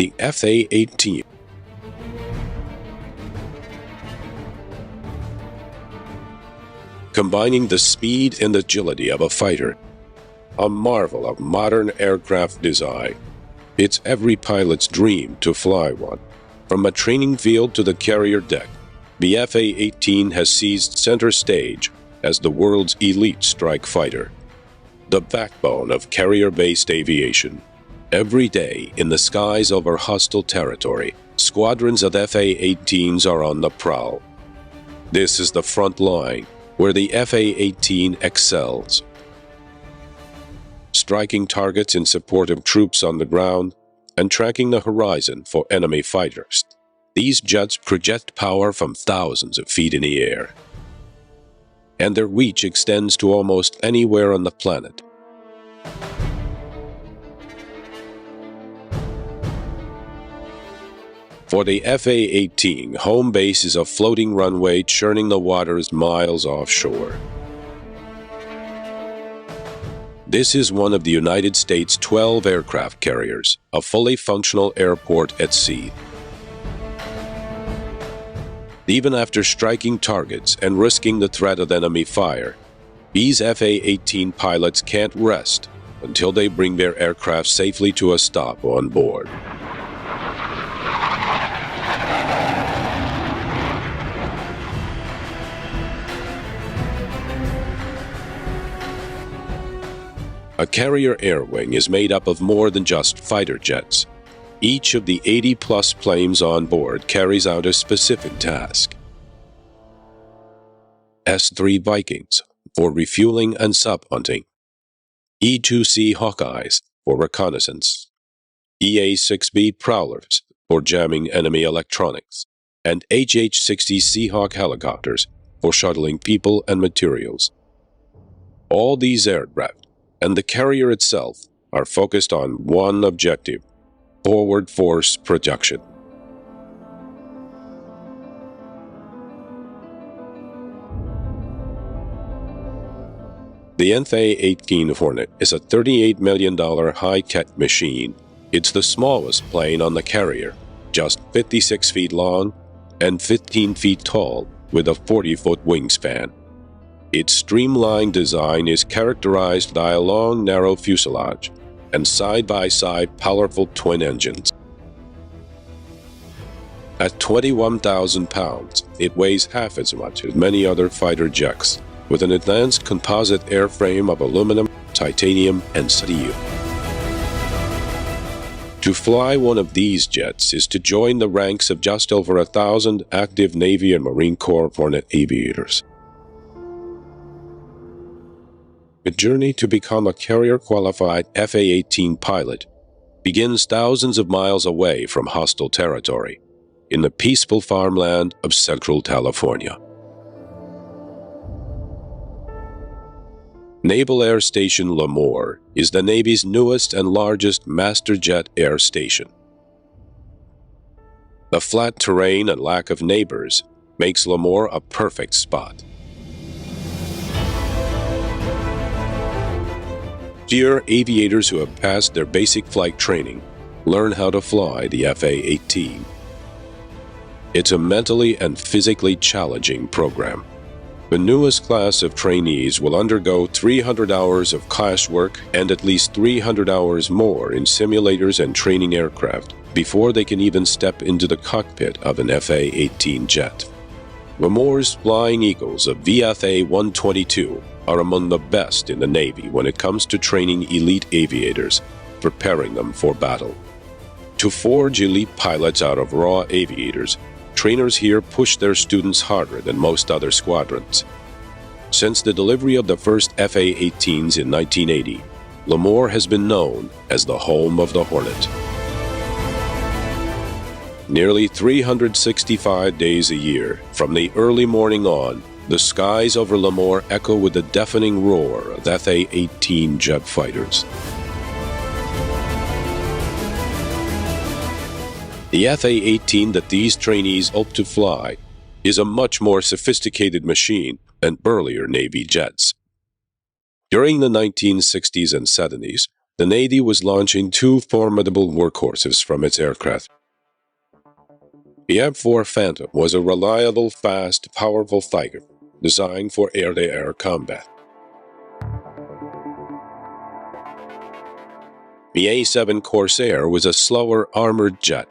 the A-18. Combining the speed and agility of a fighter, a marvel of modern aircraft design. It's every pilot's dream to fly one. From a training field to the carrier deck, the A-18 has seized center stage as the world's elite strike fighter, the backbone of carrier-based aviation. Every day, in the skies over hostile territory, squadrons of F-18s are on the prowl. This is the front line, where the F-18 excels. Striking targets in support of troops on the ground and tracking the horizon for enemy fighters. These jets project power from thousands of feet in the air, and their reach extends to almost anywhere on the planet. For the F-18, home base is a floating runway churning the waters miles offshore. This is one of the United States' 12 aircraft carriers, a fully functional airport at sea. Even after striking targets and risking the threat of enemy fire, these F-18 pilots can't rest until they bring their aircraft safely to a stop on board. A carrier air wing is made up of more than just fighter jets. Each of the 80-plus planes on board carries out a specific task. S-3 Vikings for refueling and sub-hunting, E-2C Hawkeyes for reconnaissance, EA-6B Prowlers for jamming enemy electronics, and HH-60 Seahawk helicopters for shuttling people and materials. All these aircraft and the carrier itself are focused on one objective: forward force projection. The F-18 Hornet is a $38 million high-tech machine. It's the smallest plane on the carrier, just 56 feet long and 15 feet tall, with a 40-foot wingspan. Its streamlined design is characterized by a long, narrow fuselage and side-by-side powerful twin engines. At 21,000 pounds, it weighs half as much as many other fighter jets, with an advanced composite airframe of aluminum, titanium, and steel. To fly one of these jets is to join the ranks of just over 1,000 active Navy and Marine Corps Hornet aviators. The journey to become a carrier-qualified F-18 pilot begins thousands of miles away from hostile territory, in the peaceful farmland of Central California. Naval Air Station Lemoore is the Navy's newest and largest master jet air station. The flat terrain and lack of neighbors makes Lemoore a perfect spot. Here, aviators who have passed their basic flight training learn how to fly the F-18. It's a mentally and physically challenging program. The newest class of trainees will undergo 300 hours of classwork and at least 300 hours more in simulators and training aircraft before they can even step into the cockpit of an F-18 jet. Lemoore's Flying Eagles of VFA-122 are among the best in the Navy when it comes to training elite aviators, preparing them for battle. To forge elite pilots out of raw aviators, trainers here push their students harder than most other squadrons. Since the delivery of the first F-18s in 1980, Lemoore has been known as the home of the Hornet. Nearly 365 days a year, from the early morning on, the skies over Lemoore echo with the deafening roar of F-18 jet fighters. The F-18 that these trainees hope to fly is a much more sophisticated machine than earlier Navy jets. During the 1960s and 70s, the Navy was launching two formidable workhorses from its aircraft. The F-4 Phantom was a reliable, fast, powerful fighter designed for air-to-air combat. The A-7 Corsair was a slower armored jet,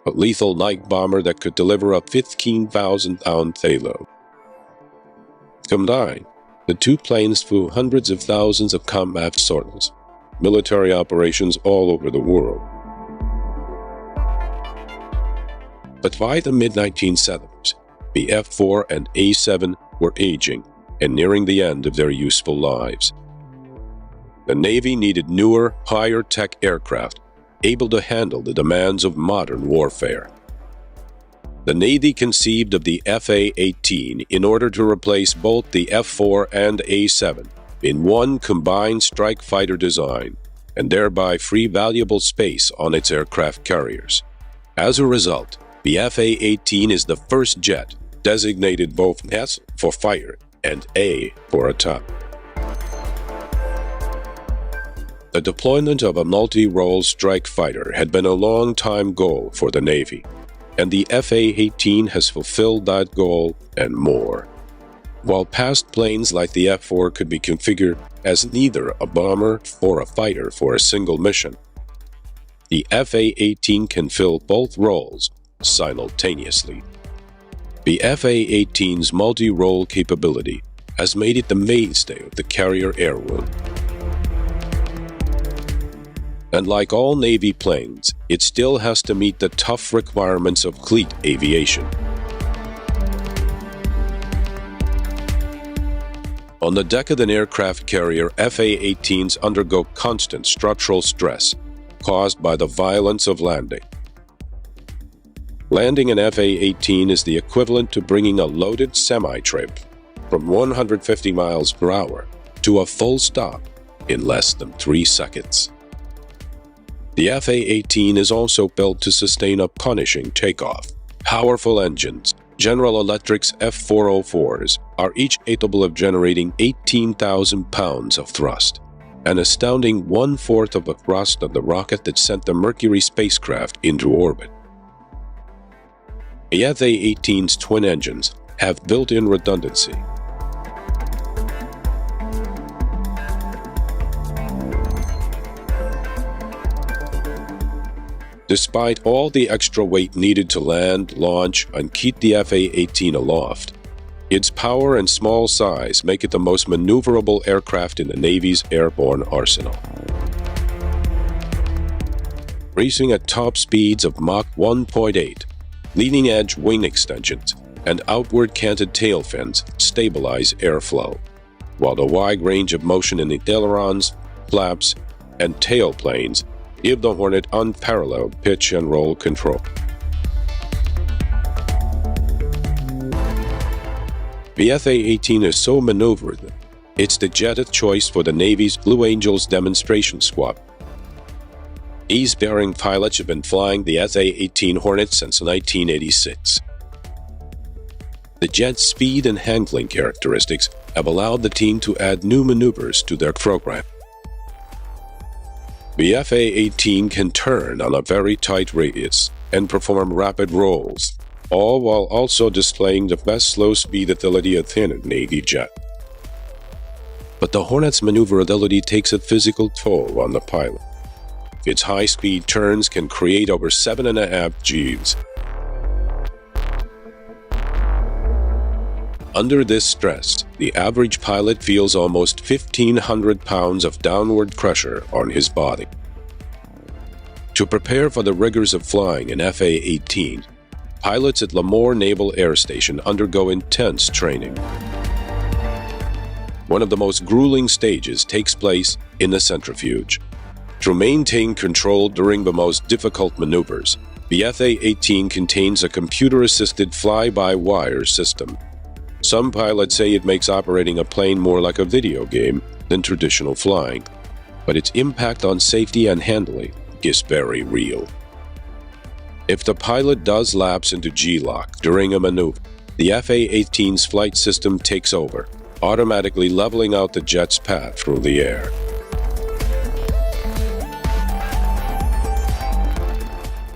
a lethal night bomber that could deliver a 15,000-pound payload. Combined, the two planes flew hundreds of thousands of combat sorties, military operations all over the world. But by the mid-1970s, the F-4 and A-7 were aging and nearing the end of their useful lives. The Navy needed newer, higher-tech aircraft able to handle the demands of modern warfare. The Navy conceived of the A-18 in order to replace both the F-4 and A-7 in one combined strike fighter design and thereby free valuable space on its aircraft carriers. As a result, the A-18 is the first jet designated both S for fighter and A for attack. The deployment of a multi-role strike fighter had been a long-time goal for the Navy, and the A-18 has fulfilled that goal and more. While past planes like the F-4 could be configured as neither a bomber or a fighter for a single mission, the A-18 can fill both roles simultaneously. The A-18's multi-role capability has made it the mainstay of the carrier air wing. And like all Navy planes, it still has to meet the tough requirements of fleet aviation. On the deck of an aircraft carrier, F-18s undergo constant structural stress caused by the violence of landing. Landing an F-18 is the equivalent to bringing a loaded semi-trip from 150 miles per hour to a full stop in less than 3 seconds. The F-18 is also built to sustain a punishing takeoff. Powerful engines, General Electric's F-404s, are each capable of generating 18,000 pounds of thrust, an astounding 1/4 of the thrust of the rocket that sent the Mercury spacecraft into orbit. The F-18's twin engines have built-in redundancy. Despite all the extra weight needed to land, launch, and keep the F-18 aloft, its power and small size make it the most maneuverable aircraft in the Navy's airborne arsenal. Racing at top speeds of Mach 1.8, leading-edge wing extensions and outward-canted tail fins stabilize airflow, while the wide range of motion in the ailerons, flaps, and tail planes give the Hornet unparalleled pitch and roll control. The F-18 is so maneuverable, it's the jet of choice for the Navy's Blue Angels Demonstration Squadron. These daring pilots have been flying the F-18 Hornet since 1986. The jet's speed and handling characteristics have allowed the team to add new maneuvers to their program. The F-18 can turn on a very tight radius and perform rapid rolls, all while also displaying the best slow-speed ability of any Navy jet. But the Hornet's maneuverability takes a physical toll on the pilot. Its high-speed turns can create over 7.5 Gs. Under this stress, the average pilot feels almost 1,500 pounds of downward pressure on his body. To prepare for the rigors of flying an F-18, pilots at Lemoore Naval Air Station undergo intense training. One of the most grueling stages takes place in the centrifuge. To maintain control during the most difficult maneuvers, the F-18 contains a computer-assisted fly-by-wire system. Some pilots say it makes operating a plane more like a video game than traditional flying, but its impact on safety and handling is very real. If the pilot does lapse into G-lock during a maneuver, the F-18's flight system takes over, automatically leveling out the jet's path through the air.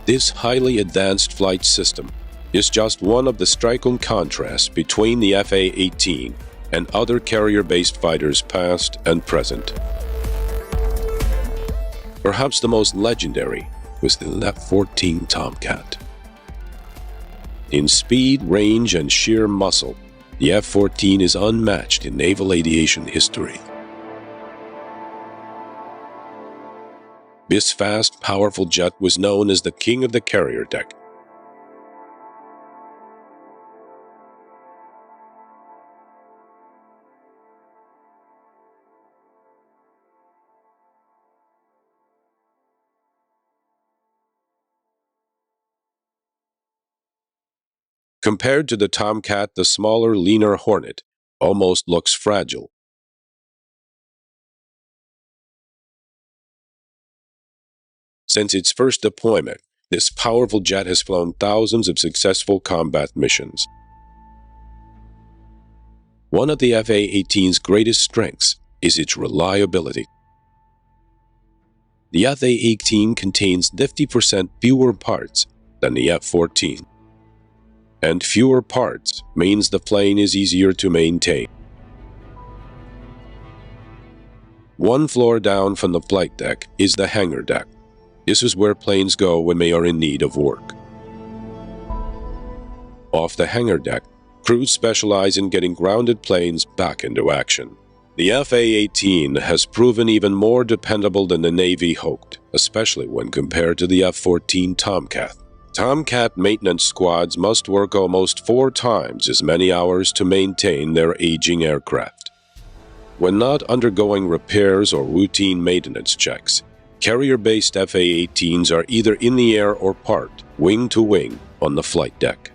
This highly advanced flight system is just one of the striking contrasts between the F-A-18 and other carrier-based fighters past and present. Perhaps the most legendary was the F-14 Tomcat. In speed, range, and sheer muscle, the F-14 is unmatched in naval aviation history. This fast, powerful jet was known as the king of the carrier deck. Compared to the Tomcat, the smaller, leaner Hornet almost looks fragile. Since its first deployment, this powerful jet has flown thousands of successful combat missions. One of the F-A-18's greatest strengths is its reliability. The F-A-18 contains 50% fewer parts than the F-14. And fewer parts means the plane is easier to maintain. One floor down from the flight deck is the hangar deck. This is where planes go when they are in need of work. Off the hangar deck, crews specialize in getting grounded planes back into action. The F-A-18 has proven even more dependable than the Navy hoped, especially when compared to the F-14 Tomcat. Tomcat maintenance squads must work almost 4 times as many hours to maintain their aging aircraft. When not undergoing repairs or routine maintenance checks, carrier-based F-A-18s are either in the air or parked, wing to wing, on the flight deck.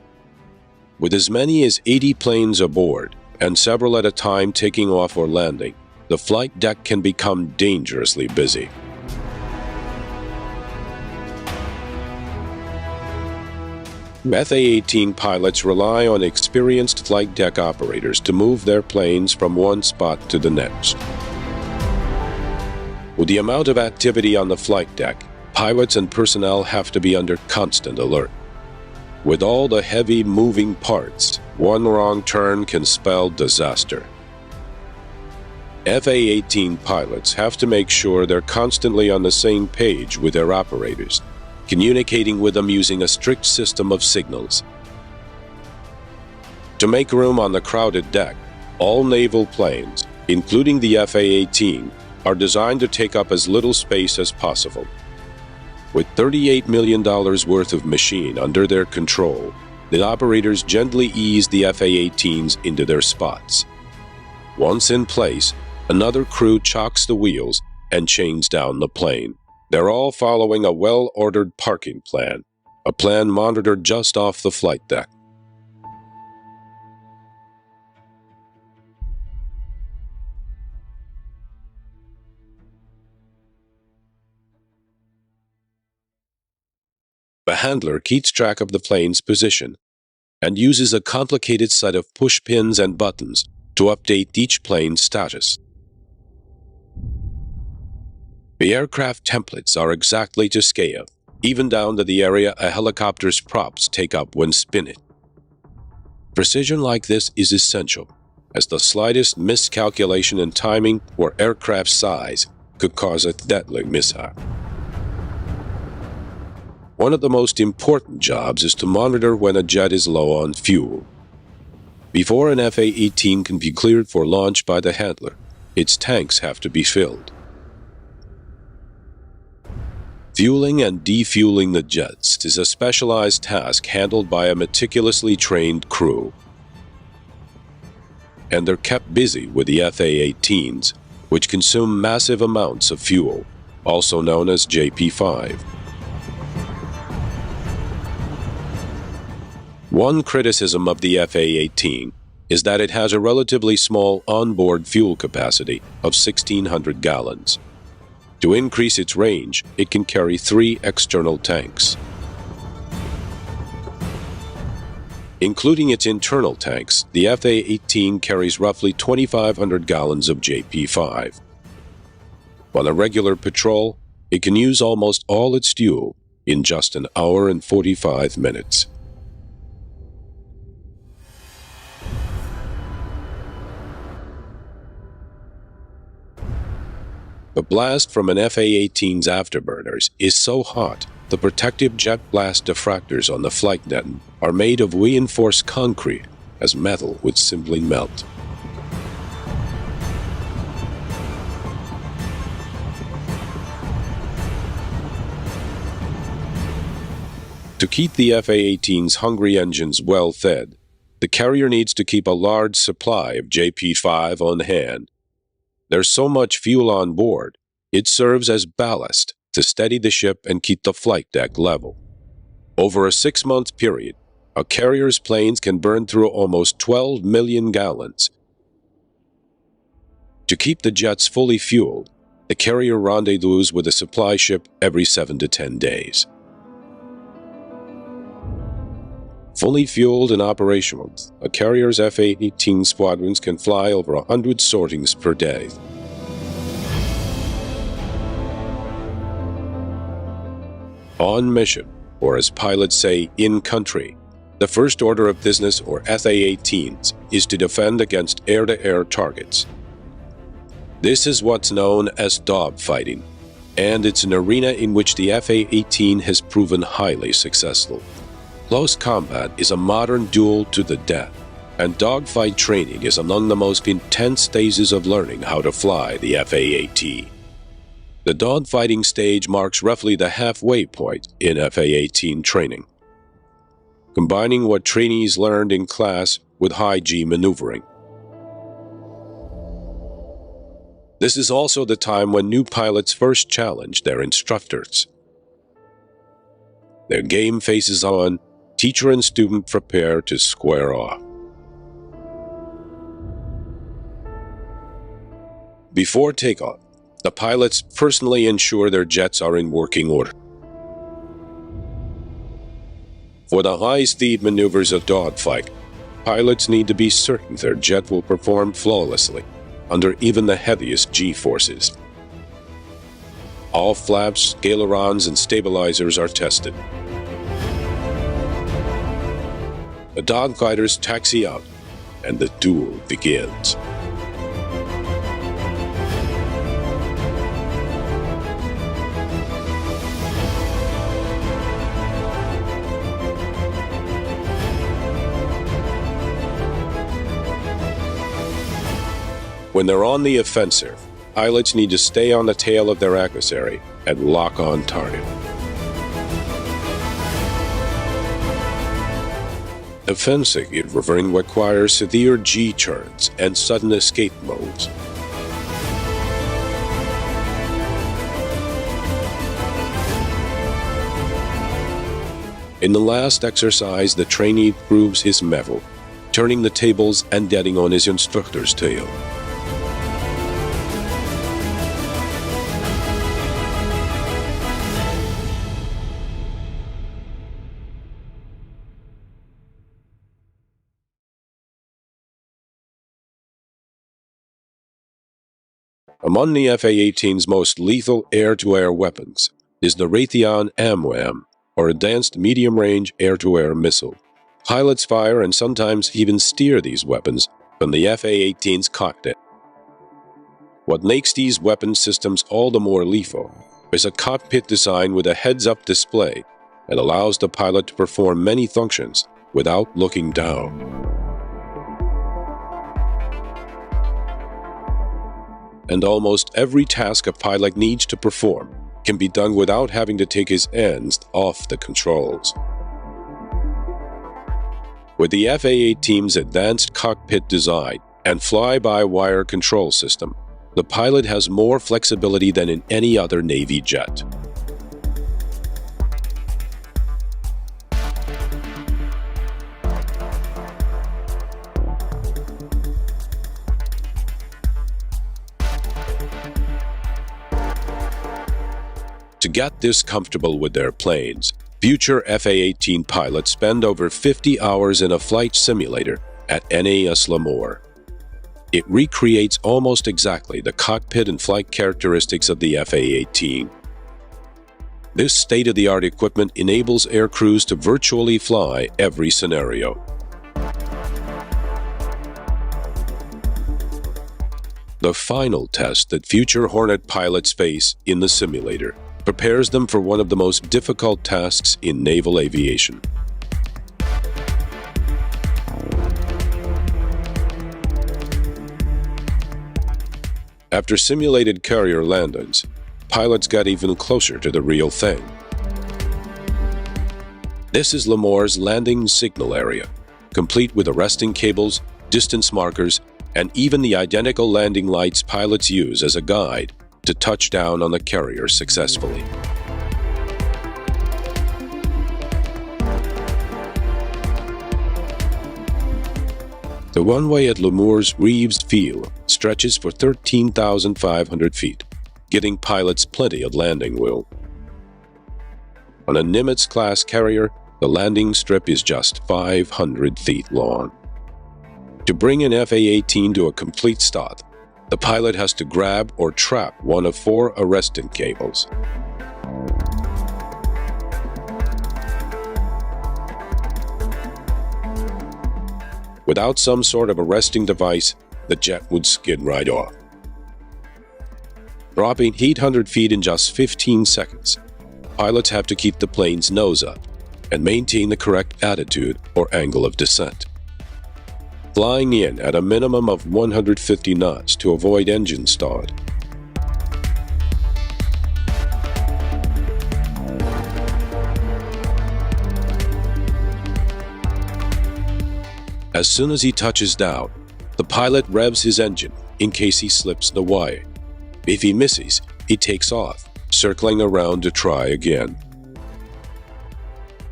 With as many as 80 planes aboard, and several at a time taking off or landing, the flight deck can become dangerously busy. F-A-18 pilots rely on experienced flight deck operators to move their planes from one spot to the next. With the amount of activity on the flight deck, pilots and personnel have to be under constant alert. With all the heavy moving parts, one wrong turn can spell disaster. F-A-18 pilots have to make sure they're constantly on the same page with their operators, communicating with them using a strict system of signals. To make room on the crowded deck, all naval planes, including the F-A-18, are designed to take up as little space as possible. With $38 million worth of machine under their control, the operators gently ease the F-A-18s into their spots. Once in place, another crew chocks the wheels and chains down the plane. They're all following a well-ordered parking plan, a plan monitored just off the flight deck. The handler keeps track of the plane's position and uses a complicated set of push pins and buttons to update each plane's status. The aircraft templates are exactly to scale, even down to the area a helicopter's props take up when spinning. Precision like this is essential, as the slightest miscalculation in timing or aircraft size could cause a deadly mishap. One of the most important jobs is to monitor when a jet is low on fuel. Before an F-A-18 can be cleared for launch by the handler, its tanks have to be filled. Fueling and defueling the jets is a specialized task handled by a meticulously trained crew. And they're kept busy with the F-A-18s, which consume massive amounts of fuel, also known as JP-5. One criticism of the F-A-18 is that it has a relatively small onboard fuel capacity of 1,600 gallons. To increase its range, it can carry 3 external tanks. Including its internal tanks, the F-A-18 carries roughly 2,500 gallons of JP-5. On a regular patrol, it can use almost all its fuel, in just an hour and 45 minutes. The blast from an F-A-18's afterburners is so hot, the protective jet blast diffractors on the flight net are made of reinforced concrete, as metal would simply melt. To keep the F-A-18's hungry engines well fed, the carrier needs to keep a large supply of JP-5 on hand. There's so much fuel on board, it serves as ballast to steady the ship and keep the flight deck level. Over a 6-month period, a carrier's planes can burn through almost 12 million gallons. To keep the jets fully fueled, the carrier rendezvous with a supply ship every 7 to 10 days. Fully fueled and operational, a carrier's F-A-18 squadrons can fly over 100 sortings per day. On mission, or as pilots say, in country, the first order of business, or F-A-18s, is to defend against air-to-air targets. This is what's known as dogfighting, and it's an arena in which the F-A-18 has proven highly successful. Close combat is a modern duel to the death, and dogfight training is among the most intense phases of learning how to fly the F-A-18. The dogfighting stage marks roughly the halfway point in F-A-18 training, combining what trainees learned in class with high-G maneuvering. This is also the time when new pilots first challenge their instructors. Their game faces on, teacher and student prepare to square off. Before takeoff, the pilots personally ensure their jets are in working order. For the high-speed maneuvers of dogfight, pilots need to be certain their jet will perform flawlessly under even the heaviest G-forces. All flaps, ailerons, and stabilizers are tested. The dogfighters taxi out, and the duel begins. When they're on the offensive, pilots need to stay on the tail of their adversary and lock on target. Offensive maneuvering requires severe G-turns and sudden escape modes. In the last exercise, the trainee proves his mettle, turning the tables and getting on his instructor's tail. Among the F-A-18's most lethal air-to-air weapons is the Raytheon AMRAAM, or Advanced Medium-Range Air-to-Air Missile. Pilots fire and sometimes even steer these weapons from the F-A-18's cockpit. What makes these weapon systems all the more lethal is a cockpit design with a heads-up display that allows the pilot to perform many functions without looking down. And almost every task a pilot needs to perform can be done without having to take his hands off the controls. With the F-A-18's advanced cockpit design and fly-by-wire control system, the pilot has more flexibility than in any other Navy jet. To get this comfortable with their planes, future F-A-18 pilots spend over 50 hours in a flight simulator at NAS Lemoore. It recreates almost exactly the cockpit and flight characteristics of the F-A-18. This state-of-the-art equipment enables air crews to virtually fly every scenario. The final test that future Hornet pilots face in the simulator prepares them for one of the most difficult tasks in naval aviation. After simulated carrier landings, pilots got even closer to the real thing. This is Lemoire's landing signal area, complete with arresting cables, distance markers, and even the identical landing lights pilots use as a guide to touch down on the carrier successfully. The runway at Lemoire's Reeves Field stretches for 13,500 feet, giving pilots plenty of landing room. On a Nimitz-class carrier, the landing strip is just 500 feet long. To bring an F-18 to a complete stop, the pilot has to grab or trap one of 4 arresting cables. Without some sort of arresting device, the jet would skid right off. Dropping 800 feet in just 15 seconds, pilots have to keep the plane's nose up and maintain the correct attitude or angle of descent. Flying in at a minimum of 150 knots to avoid engine stall. As soon as he touches down, the pilot revs his engine in case he slips the wire. If he misses, he takes off, circling around to try again.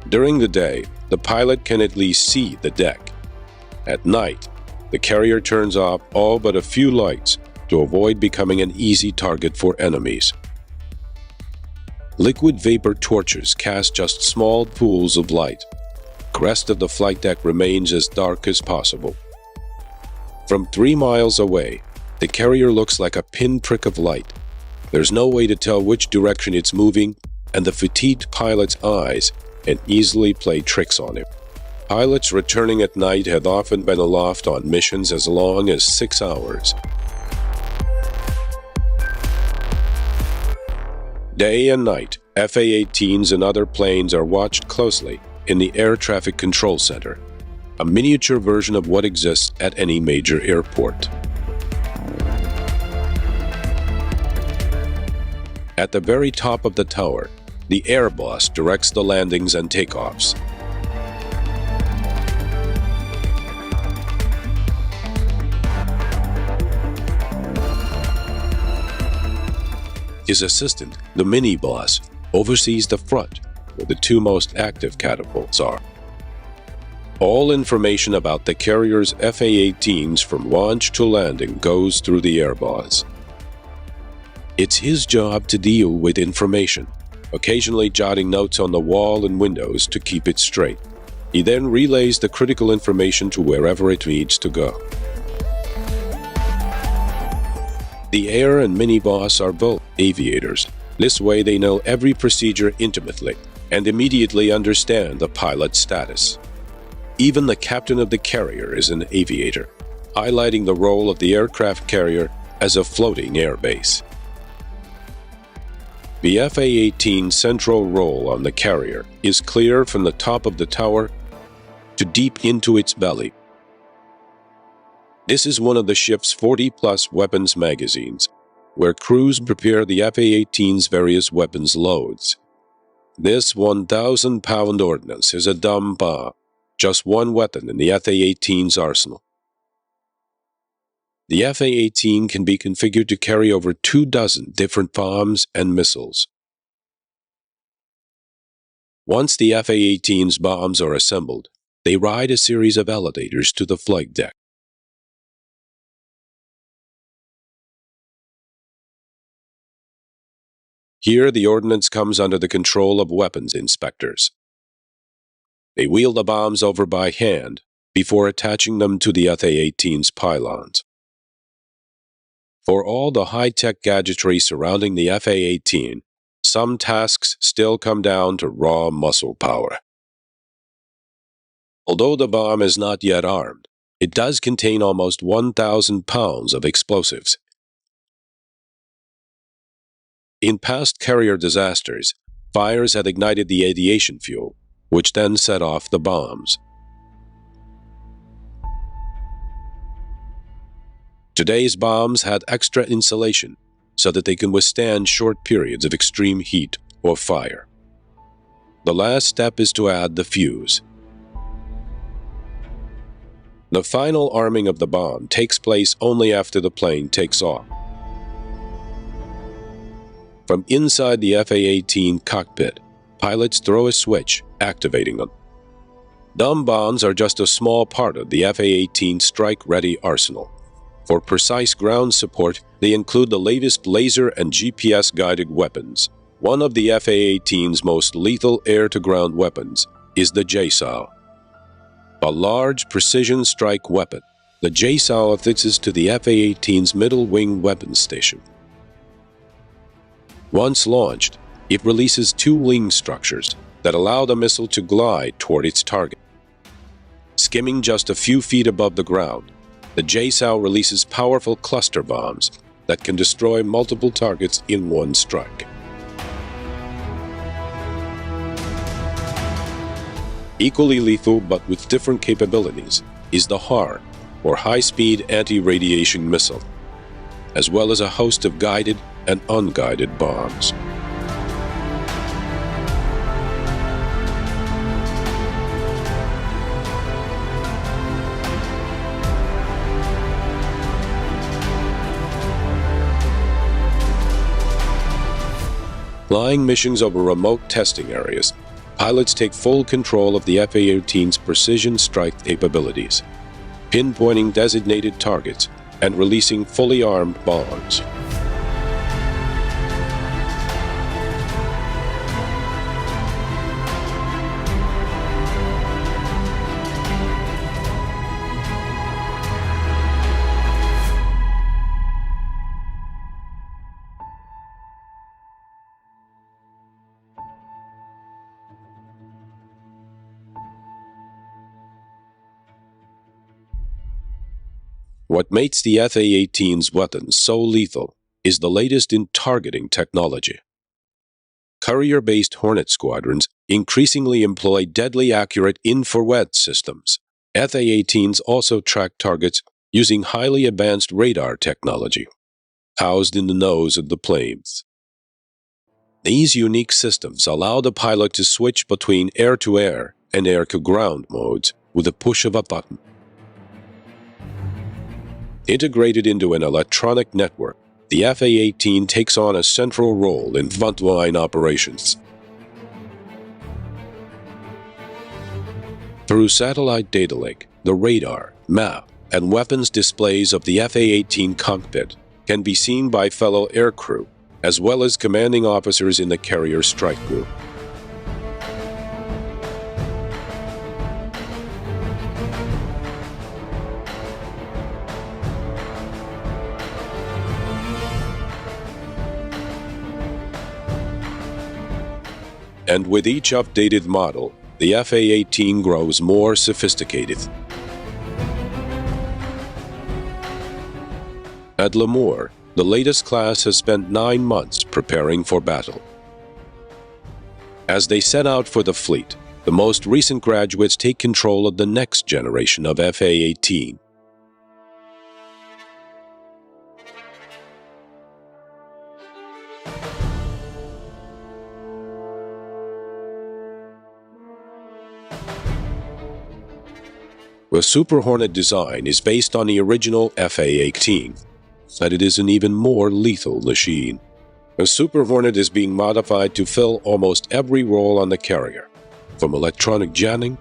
During the day, the pilot can at least see the deck. At night, the carrier turns off all but a few lights to avoid becoming an easy target for enemies. Liquid vapor torches cast just small pools of light. The rest of the flight deck remains as dark as possible. From 3 miles away, the carrier looks like a pinprick of light. There's no way to tell which direction it's moving, and the fatigued pilot's eyes can easily play tricks on him. Pilots returning at night have often been aloft on missions as long as 6 hours. Day and night, F-18s and other planes are watched closely in the Air Traffic Control Center, a miniature version of what exists at any major airport. At the very top of the tower, the air boss directs the landings and takeoffs. His assistant, the mini-boss, oversees the front, where the 2 most active catapults are. All information about the carrier's F-18s from launch to landing goes through the air boss. It's his job to deal with information, occasionally jotting notes on the wall and windows to keep it straight. He then relays the critical information to wherever it needs to go. The air and mini-boss are both aviators. This way they know every procedure intimately and immediately understand the pilot's status. Even the captain of the carrier is an aviator, highlighting the role of the aircraft carrier as a floating airbase. The F-18's central role on the carrier is clear from the top of the tower to deep into its belly. This is one of the ship's 40-plus weapons magazines, where crews prepare the F-18's various weapons loads. This 1,000-pound ordnance is a dumb bomb, just one weapon in the F-18's arsenal. The F-18 can be configured to carry over 24 different bombs and missiles. Once the F-18's bombs are assembled, they ride a series of elevators to the flight deck. Here, the ordnance comes under the control of weapons inspectors. They wheel the bombs over by hand before attaching them to the F-18's pylons. For all the high-tech gadgetry surrounding the F-18, some tasks still come down to raw muscle power. Although the bomb is not yet armed, it does contain almost 1,000 pounds of explosives. In past carrier disasters, fires had ignited the aviation fuel, which then set off the bombs. Today's bombs had extra insulation so that they can withstand short periods of extreme heat or fire. The last step is to add the fuse. The final arming of the bomb takes place only after the plane takes off. From inside the F-18 cockpit, pilots throw a switch, activating them. Dumb bombs are just a small part of the F-18 strike-ready arsenal. For precise ground support, they include the latest laser and GPS-guided weapons. One of the F-18's most lethal air-to-ground weapons is the JSOW. A large precision strike weapon, the JSOW affixes to the F-18's middle wing weapons station. Once launched, it releases two wing structures that allow the missile to glide toward its target. Skimming just a few feet above the ground, the JSOW releases powerful cluster bombs that can destroy multiple targets in one strike. Equally lethal, but with different capabilities, is the HAR, or High-Speed Anti-Radiation Missile, as well as a host of guided and unguided bombs. Flying missions over remote testing areas, pilots take full control of the F-18's precision strike capabilities, pinpointing designated targets and releasing fully armed bombs. What makes the F-18's weapons so lethal is the latest in targeting technology. Courier-based Hornet squadrons increasingly employ deadly accurate infrared systems. F-18s also track targets using highly advanced radar technology, housed in the nose of the planes. These unique systems allow the pilot to switch between air-to-air and air-to-ground modes with a push of a button. Integrated into an electronic network, the F-18 takes on a central role in frontline operations. Through satellite data link, the radar, map, and weapons displays of the F-18 cockpit can be seen by fellow aircrew, as well as commanding officers in the carrier strike group. And with each updated model, the F-18 grows more sophisticated. At Lemoore, the latest class has spent 9 months preparing for battle. As they set out for the fleet, the most recent graduates take control of the next generation of F-18. The Super Hornet design is based on the original F-18, but it is an even more lethal machine. The Super Hornet is being modified to fill almost every role on the carrier, from electronic jamming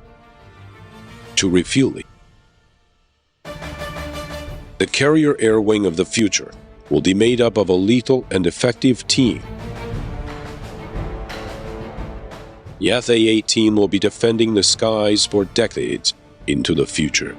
to refueling. The carrier air wing of the future will be made up of a lethal and effective team. The F-18 will be defending the skies for decades into the future.